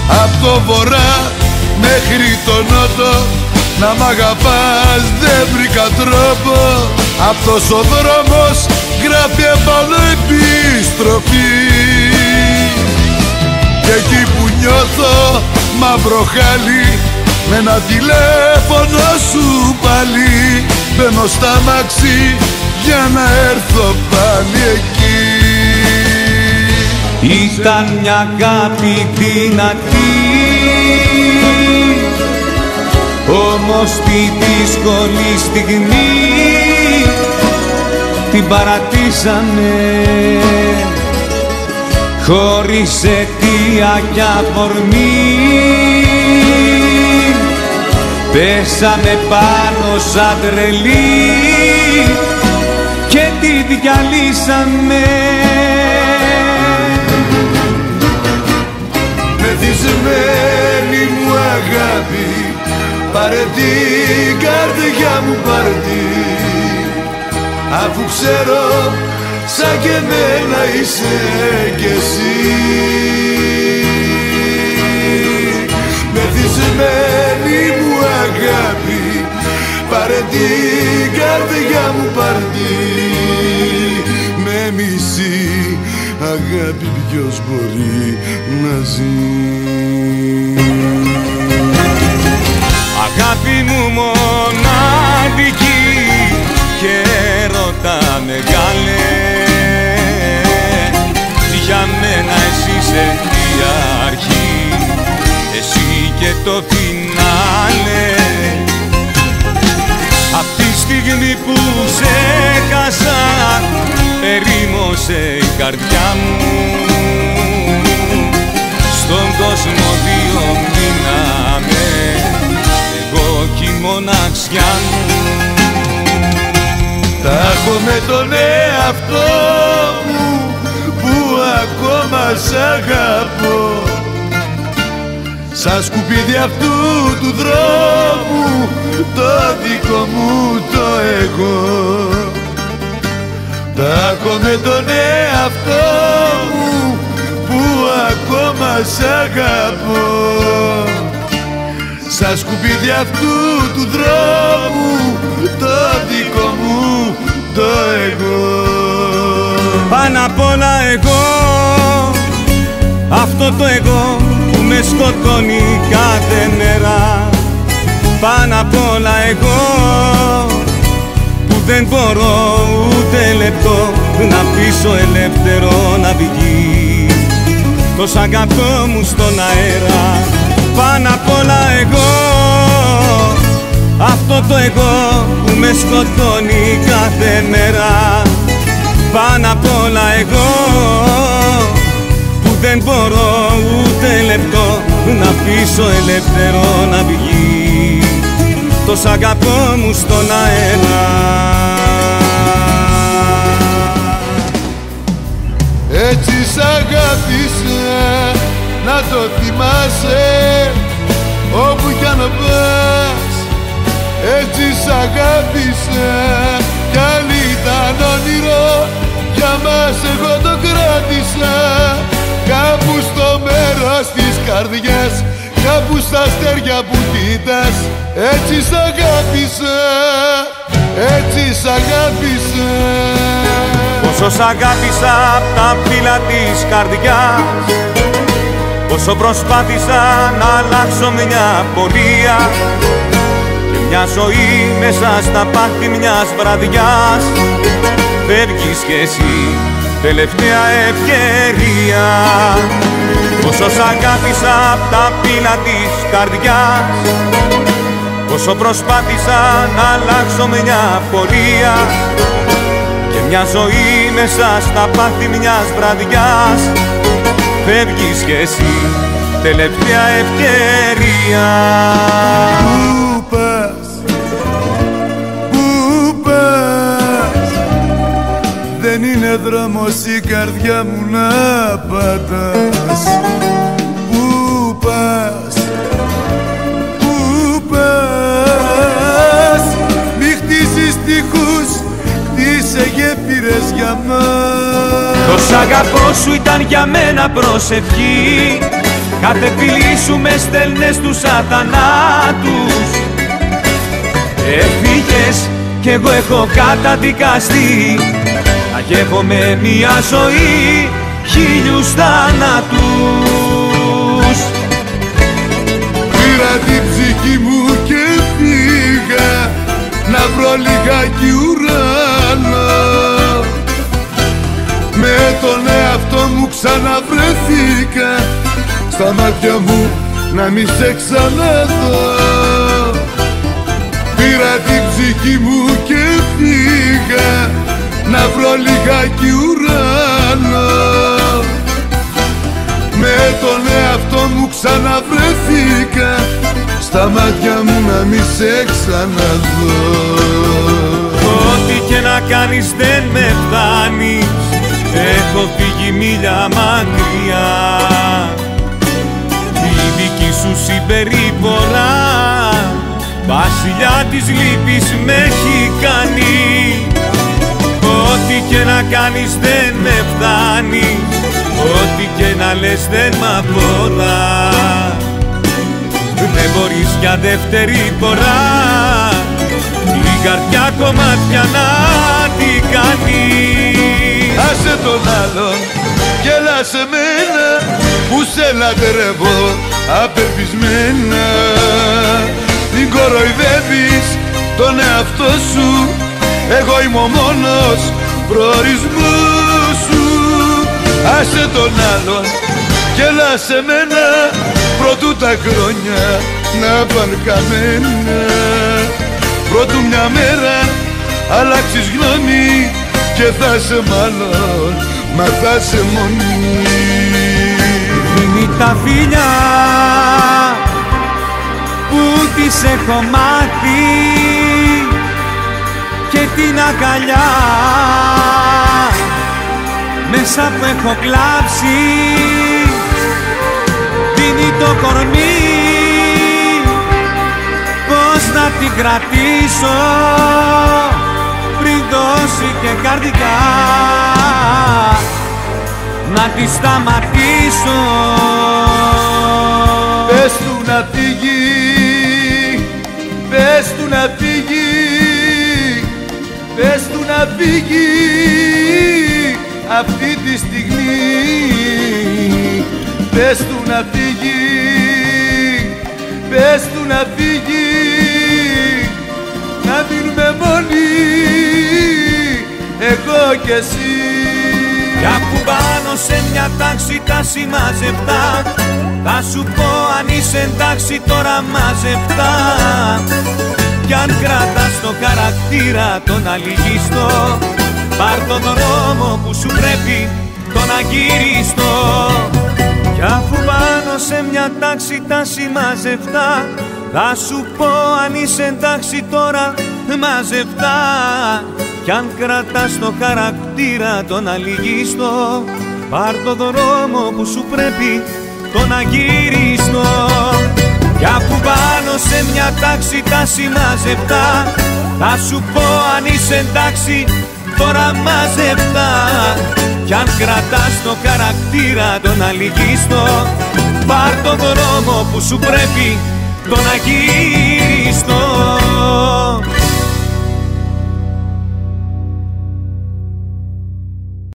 Απ' το βορρά μέχρι το νότο να μ' αγαπάς δεν βρήκα τρόπο. Αυτός ο δρόμος γράφει επάνω επιστροφή. Και εκεί που νιώθω μαύρο χάλι, με ένα τηλέφωνο σου πάλι μπαίνω στα μαξί για να έρθω πάλι εκεί. Ήταν μια αγάπη δυνατή, όμως τη δύσκολη στιγμή την παρατήσαμε, χωρίς αιτία κι αφορμή. Πέσαμε πάνω σαν τρελοί και τη διαλύσαμε. Μεθυσμένη μου αγάπη, πάρε την καρδιά μου, πάρε την, αφού ξέρω σαν και εμένα είσαι κι εσύ. Μεθυσμένη μου αγάπη, πάρε την καρδιά μου, πάρε την, με μισή αγάπη ποιος μπορεί να ζει. Αγάπη μου μοναδική και έρωτα μεγάλε, για μένα εσύ είσαι η αρχή, εσύ και το φινάλε. Απ' τη στιγμή που σε χάσα ερήμωσε η καρδιά μου, στον κόσμο δύο μείναμε, εγώ κι η μοναξιά μου. Τα έχω με τον εαυτό μου που ακόμα σ' αγαπώ, σαν σκουπίδι αυτού του δρόμου το δικό μου το εγώ. Τα έχω με τον εαυτό μου που ακόμα σ' αγαπώ, σαν σκουπίδι αυτού του δρόμου το δικό μου το εγώ. Πάνω απ' όλα εγώ, αυτό το εγώ που με σκοτώνει κάθε μέρα. Πάνω απ' όλα εγώ που δεν μπορώ ούτε λεπτό να πείσω ελεύθερο να βγει το σ' αγαπώ μου στον αέρα. Πάνω απ' όλα εγώ, αυτό το εγώ που με σκοτώνει κάθε μέρα. Πάνω απ' όλα εγώ που δεν μπορώ ούτε λεπτό να πείσω ελεύθερο να βγει το σ' αγαπώ μου στον αέρα. Έτσι σ' αγάπησα να το θυμάσαι όπου κι αν πας. Έτσι σ' αγάπησα κι αν ήταν όνειρο για μας εγώ το κράτησα. Κάπου στο μέρος της καρδιάς, κάπου στα αστέρια που κοιτάς. Έτσι σ' αγάπησα, έτσι σ' αγάπησα. Πόσο σ' αγάπησα απ' τα φύλλα της καρδιάς, πόσο προσπάθησα να αλλάξω μια πορεία και μια ζωή μέσα στα πάθη μιας βραδιάς. Φεύγεις κι εσύ, τελευταία ευκαιρία. Πόσο σ' αγάπησα απ' τα φύλλα της καρδιάς, πόσο προσπάθησα να αλλάξω μια πορεία και μια ζωή μέσα στα πάθη μιας βραδιάς. Φεύγεις κι εσύ, τελευταία ευκαιρία. Πού πας, πού πας, δεν είναι δρόμος η καρδιά μου να πατάς. Πού πας, πού πας, μη χτίσεις τείχους, χτίσε γέφυρες για μας. Το σ' αγαπώ σου ήταν για μένα προσευχή, κάθε φιλί σου με στέλνες στους αθανάτους. Έφυγες κι εγώ έχω καταδικαστεί να γεύομαι μια ζωή χίλιους θανάτους. Πήρα την ψυχή μου και φύγα να βρω λιγάκι ουρανό. Με τον εαυτό μου ξαναβρεθήκα, στα μάτια μου να μη σε ξαναδώ. Πήρα την ψυχή μου και φύγα να βρω λιγάκι ουρανό. Με τον εαυτό μου ξαναβρεθήκα, στα μάτια μου να μη σε ξαναδώ. Ό,τι και να κάνεις δεν με φτάνεις, έχω φύγει μίλια μακριά. Η δική σου συμπεριφορά βασιλιά της λύπης με έχει κάνει. Ό,τι και να κάνεις δεν με φτάνει, ό,τι και να λες δεν μ' αφορά. Δεν μπορείς για δεύτερη φορά την καρδιά κομμάτια να την κάνεις. Άσε τον άλλον και έλα σε μένα που σε λατρεύω απελπισμένα. Μην κοροϊδεύεις τον εαυτό σου, εγώ είμαι ο μόνος προορισμός σου. Άσε τον άλλον και έλα σε μένα, προτού τα χρόνια να πάνε καμένα. Προτού μια μέρα αλλάξεις γνώμη και θα σε μάλλον, μα θα σε μόνη. Δίνει τα φιλιά που τις έχω μάθει και την αγκαλιά μέσα που έχω κλάψει. Δίνει το κορμί, πώς να την κρατήσω πριν δώσει και καρδιά να τη σταματήσω. Πες του να φύγει, πες του να φύγει, πες του να φύγει αυτή τη στιγμή. Πες του να φύγει, πες του να φύγει, να μείνουμε μόνοι εγώ κι εσύ. Κι αφού πάνω σε μια τάξη τα συμμαζευτά, θα σου πω αν είσαι εντάξει τώρα μαζευτά. Κι αν κρατάς το χαρακτήρα τον αλυγιστό, πάρ' τον δρόμο που σου πρέπει τον αγύριστο. Κι αφού πάνω σε μια τάξη τα συμμαζευτά, θα σου πω αν είσαι εντάξει τώρα μαζευτά. Κι αν κρατάς το χαρακτήρα τον αλυγιστό, πάρ' το δρόμο που σου πρέπει τον αγύριστο. Κι αφού πάνω σε μια τάξη τα συμμαζευτά, θα σου πω αν είσαι εντάξει τώρα μαζευτά. Κι αν κρατάς το χαρακτήρα τον αλυγιστό, πάρ' το δρόμο που σου πρέπει τον αγύριστο.